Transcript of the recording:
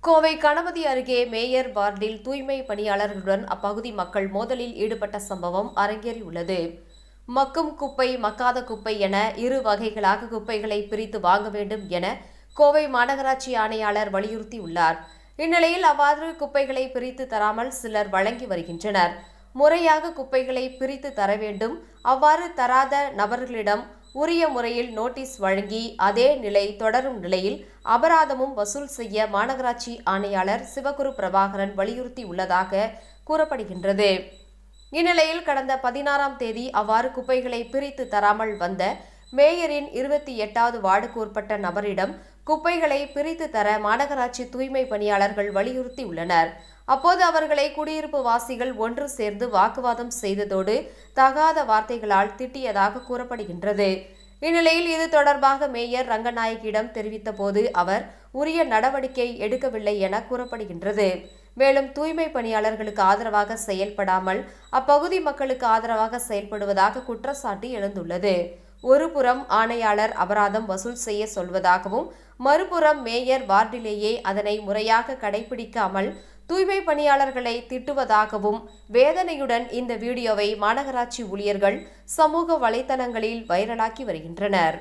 கோவை கணபதி அருகே மேயர் வார்டில் தூய்மை பணியாளர்களுடன் அப்பகுதி மக்கள் மோதலில் ஈடுபட்ட சம்பவம் அரங்கேறியுள்ளது. மக்கும் குப்பை, மக்காத குப்பை என இரு வகைகளாக குப்பைகளை பிரித்து வாங்க வேண்டும் என கோவை மாநகராட்சி ஆணையாளர் வலியுறுத்தியுள்ளார். இந்நிலையில் அவ்வாறு குப்பைகளை பிரித்து தராமல் சிலர் வழங்கி வருகின்றனர். முறையாக குப்பைகளை பிரித்து தர வேண்டும். அவ்வாறு தராத நபர்களிடம் உரிய முறையில் நோட்டீஸ் வழங்கி அதே நிலை தொடரும் நிலையில் அபராதமும் வசூல் செய்ய மாநகராட்சி ஆணையாளர் சிவகுரு பிரபாகரன் வலியுறுத்தியுள்ளதாக கூறப்படுகின்றது. இந்நிலையில் கடந்த 16ஆம் தேதி அவ்வாறு குப்பைகளை பிரித்து தராமல் வந்த மேயரின் 28வது வார்டுக்கு உட்பட்ட நபரிடம் குப்பைகளை பிரித்து தர மாநகராட்சி தூய்மை பணியாளர்கள் வலியுறுத்தியுள்ளனர். அப்போது அவர்களை குடியிருப்பு வாசிகள் ஒன்று சேர்ந்து வாக்குவாதம் செய்ததோடு தகாத வார்த்தைகளால் திட்டியதாக கூறப்படுகின்றது. இந்நிலையில் இது தொடர்பாக மேயர் ரங்கநாயகியிடம் தெரிவித்த போது அவர் உரிய நடவடிக்கை எடுக்கவில்லை என கூறப்படுகின்றது. மேலும் தூய்மை பணியாளர்களுக்கு ஆதரவாக செயல்படாமல் அப்பகுதி மக்களுக்கு ஆதரவாக செயல்படுவதாக குற்றச்சாட்டு எழுந்துள்ளது. ஒருபுறம் ஆணையாளர் அபராதம் வசூல் செய்ய சொல்வதாகவும், மறுபுறம் மேயர் வார்டிலேயே அதனை முறையாக கடைபிடிக்காமல் தூய்மை பணியாளர்களை திட்டுவதாகவும் வேதனையுடன் இந்த வீடியோவை மாநகராட்சி ஊழியர்கள் சமூக வலைதளங்களில் வைரலாக்கி வருகின்றனர்.